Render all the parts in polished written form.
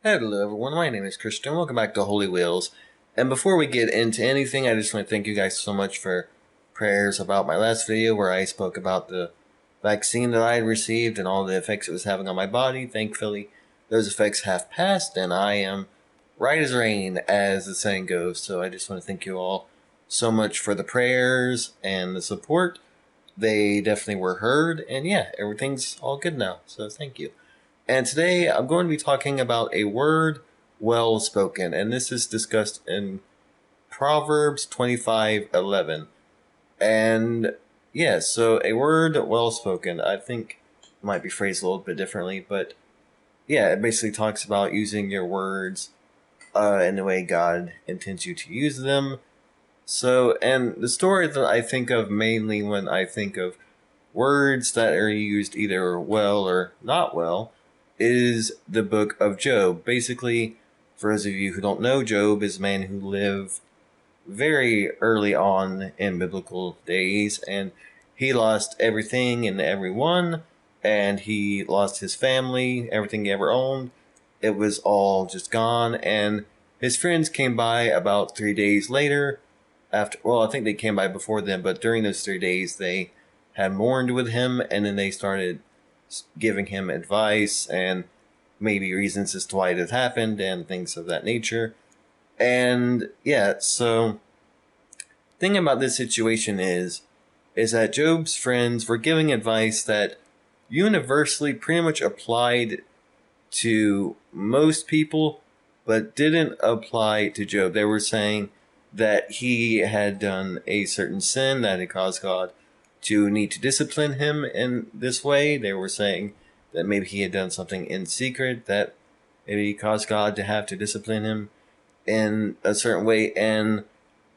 Hello everyone, my name is Christian. Welcome back to Holy Wheels. And before we get into anything, I just want to thank you guys so much for prayers about my last video where I spoke about the vaccine that I had received and all the effects it was having on my body. Thankfully, those effects have passed and I am right as rain, as the saying goes. So I just want to thank you all so much for the prayers and the support. They definitely were heard, and yeah, everything's all good now. So thank you. And today I'm going to be talking about a word well spoken, and this is discussed in Proverbs 25:11. And yeah, so a word well spoken, I think it might be phrased a little bit differently, but yeah, it basically talks about using your words in the way God intends you to use them. So, and the story that I think of mainly when I think of words that are used either well or not well is the book of Job. Basically, for those of you who don't know, Job is a man who lived very early on in biblical days, and he lost everything and everyone, and he lost his family, everything he ever owned. It was all just gone, and his friends came by about 3 days later. I think they came by before then, but during those 3 days, they had mourned with him, and then they started giving him advice and maybe reasons as to why it had happened and things of that nature. And yeah, so thing about this situation is that Job's friends were giving advice that universally pretty much applied to most people, but didn't apply to Job. They were saying that he had done a certain sin that had caused God to need to discipline him in this way. They were saying that maybe he had done something in secret that maybe caused God to have to discipline him in a certain way. And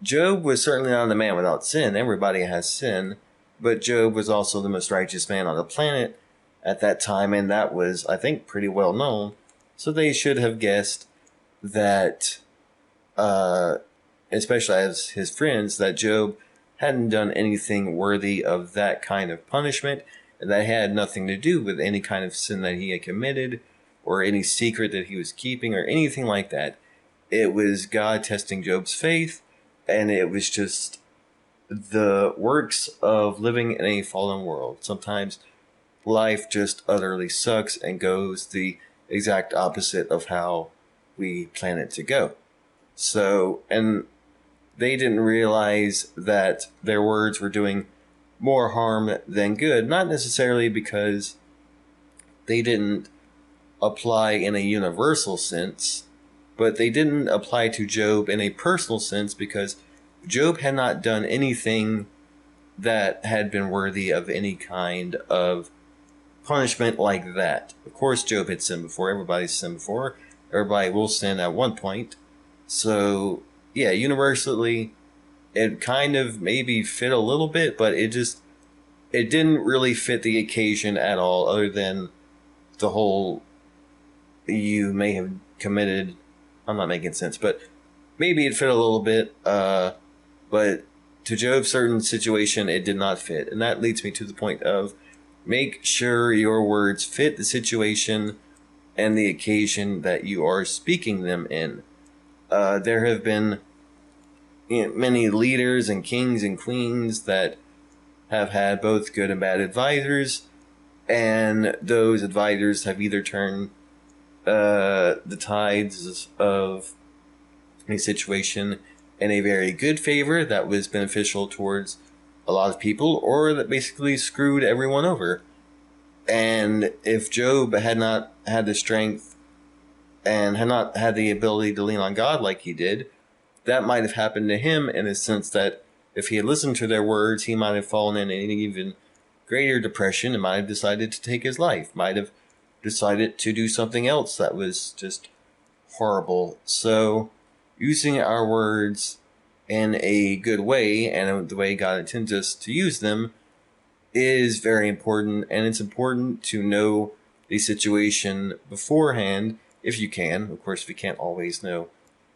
Job was certainly not a man without sin. Everybody has sin, but Job was also the most righteous man on the planet at that time, and that was, I think, pretty well known. So they should have guessed that, especially as his friends, that Job hadn't done anything worthy of that kind of punishment, and that had nothing to do with any kind of sin that he had committed or any secret that he was keeping or anything like that. It was God testing Job's faith, and it was just the works of living in a fallen world. Sometimes life just utterly sucks and goes the exact opposite of how we plan it to go. So, and they didn't realize that their words were doing more harm than good, not necessarily because they didn't apply in a universal sense, but they didn't apply to Job in a personal sense because Job had not done anything that had been worthy of any kind of punishment like that. Of course, Job had sinned before. Everybody's sinned before. Everybody will sin at one point. So, yeah, universally, it kind of maybe fit a little bit, but it didn't really fit the occasion at all, other than the whole you may have committed. I'm not making sense, but maybe it fit a little bit, but to Job's certain situation, it did not fit. And that leads me to the point of make sure your words fit the situation and the occasion that you are speaking them in. There have been many leaders and kings and queens that have had both good and bad advisors, and those advisors have either turned the tides of a situation in a very good favor that was beneficial towards a lot of people, or that basically screwed everyone over. And if Job had not had the strength and had not had the ability to lean on God like he did, that might have happened to him in a sense that if he had listened to their words, he might have fallen in an even greater depression and might have decided to take his life, might have decided to do something else that was just horrible. So using our words in a good way and the way God intends us to use them is very important, and it's important to know the situation beforehand if you can. Of course, we can't always know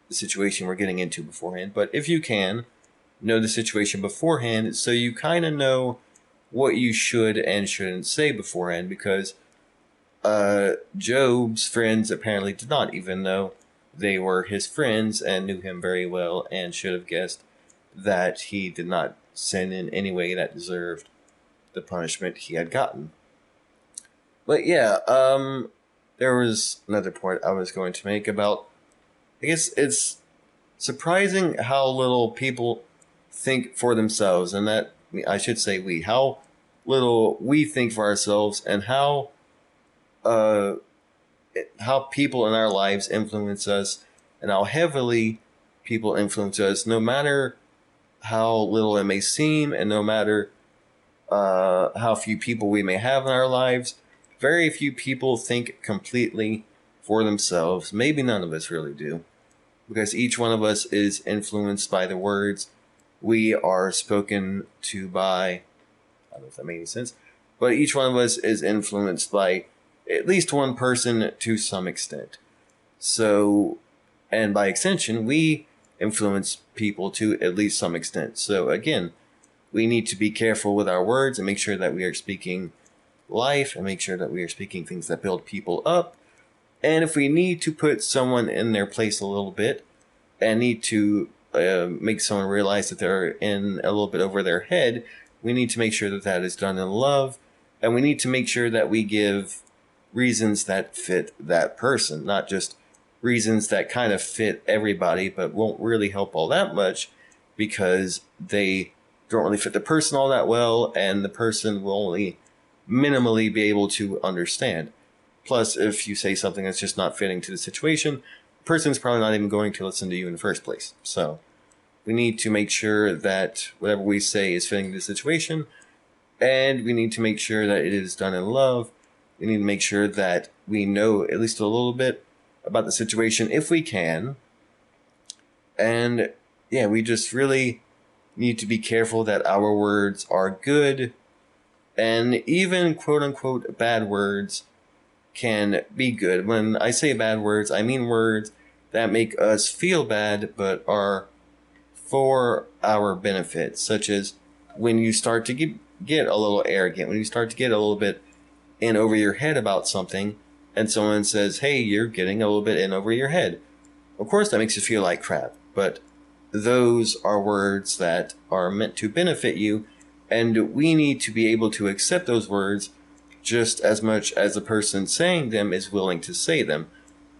the situation we're getting into beforehand, but if you can, know the situation beforehand so you kind of know what you should and shouldn't say beforehand, because Job's friends apparently did not, even though they were his friends and knew him very well and should have guessed that he did not sin in any way that deserved the punishment he had gotten. But yeah, there was another point I was going to make about, I guess it's surprising how little people think for themselves, and that, I should say we, how little we think for ourselves, and uh, how people in our lives influence us, and how heavily people influence us, no matter how little it may seem, and no matter how few people we may have in our lives. Very few people think completely for themselves. Maybe none of us really do, because each one of us is influenced by the words we are spoken to by. I don't know if that made any sense, but each one of us is influenced by at least one person to some extent. So, and by extension, we influence people to at least some extent. So again, we need to be careful with our words and make sure that we are speaking life and make sure that we are speaking things that build people up. And if we need to put someone in their place a little bit and need to make someone realize that they're in a little bit over their head, we need to make sure that that is done in love. And we need to make sure that we give reasons that fit that person, not just reasons that kind of fit everybody but won't really help all that much because they don't really fit the person all that well, and the person will only minimally be able to understand. Plus, if you say something that's just not fitting to the situation, the person's probably not even going to listen to you in the first place. So we need to make sure that whatever we say is fitting the situation, and we need to make sure that it is done in love. We need to make sure that we know at least a little bit about the situation if we can. And yeah, we just really need to be careful that our words are good, and even quote unquote bad words can be good. When I say bad words, I mean words that make us feel bad but are for our benefit, such as when you start to get a little arrogant, when you start to get a little bit in over your head about something, and someone says, hey, you're getting a little bit in over your head. Of course, that makes you feel like crap, but those are words that are meant to benefit you, and we need to be able to accept those words just as much as the person saying them is willing to say them.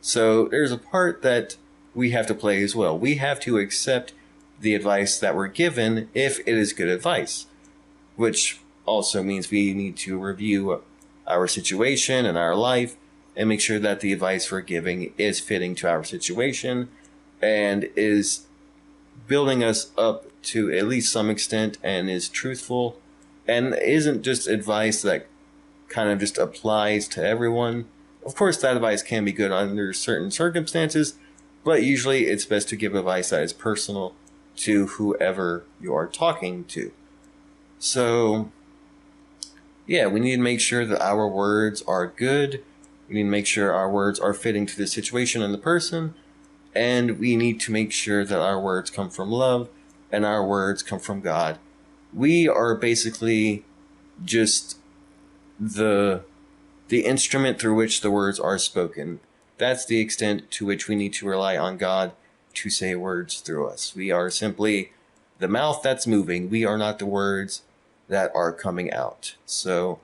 So there's a part that we have to play as well. We have to accept the advice that we're given if it is good advice, which also means we need to review our situation and our life and make sure that the advice we're giving is fitting to our situation and is building us up to at least some extent and is truthful and isn't just advice that kind of just applies to everyone. Of course, that advice can be good under certain circumstances, but usually it's best to give advice that is personal to whoever you are talking to. So, yeah, we need to make sure that our words are good. We need to make sure our words are fitting to the situation and the person. And we need to make sure that our words come from love and our words come from God. We are basically just the instrument through which the words are spoken. That's the extent to which we need to rely on God to say words through us. We are simply the mouth that's moving. We are not the words that are coming out. So,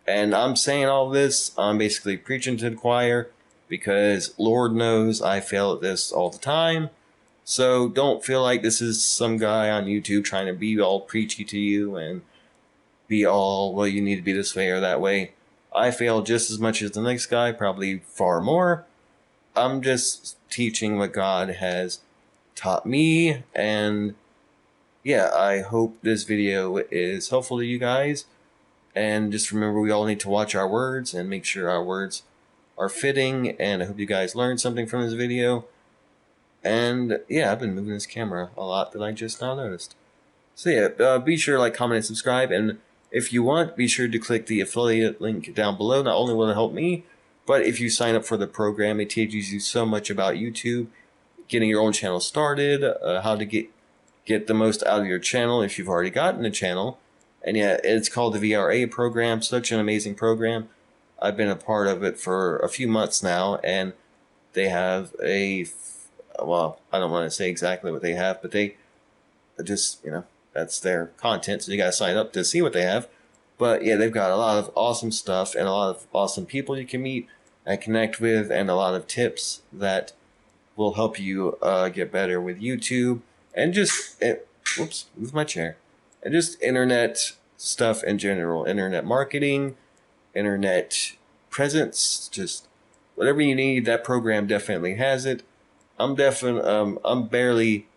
and I'm saying all this, I'm basically preaching to the choir, because Lord knows I fail at this all the time. So don't feel like this is some guy on YouTube trying to be all preachy to you and be all, well, you need to be this way or that way. I fail just as much as the next guy, probably far more. I'm just teaching what God has taught me, and yeah, I hope this video is helpful to you guys. And just remember, we all need to watch our words and make sure our words are fitting, and I hope you guys learned something from this video. And yeah, I've been moving this camera a lot that I just now noticed. So yeah, be sure to like, comment, and subscribe, and if you want, be sure to click the affiliate link down below. Not only will it help me, but if you sign up for the program, it teaches you so much about YouTube, getting your own channel started, how to get the most out of your channel if you've already gotten a channel. And yeah, it's called the VRA program, such an amazing program. I've been a part of it for a few months now, and they have well, I don't want to say exactly what they have, but they just, that's their content. So you got to sign up to see what they have. But yeah, they've got a lot of awesome stuff and a lot of awesome people you can meet and connect with, and a lot of tips that will help you get better with YouTube and just, whoops, move my chair, and just internet stuff in general, internet marketing, internet presence, just whatever you need. That program definitely has it. I'm barely,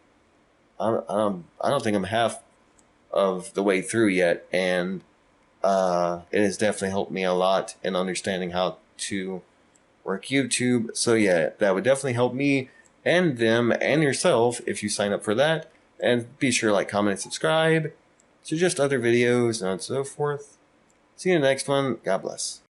I don't think I'm half of the way through yet, and it has definitely helped me a lot in understanding how to work YouTube. So yeah, that would definitely help me and them and yourself if you sign up for that. And be sure to like, comment, and subscribe to just other videos and so forth. See you in the next one. God bless.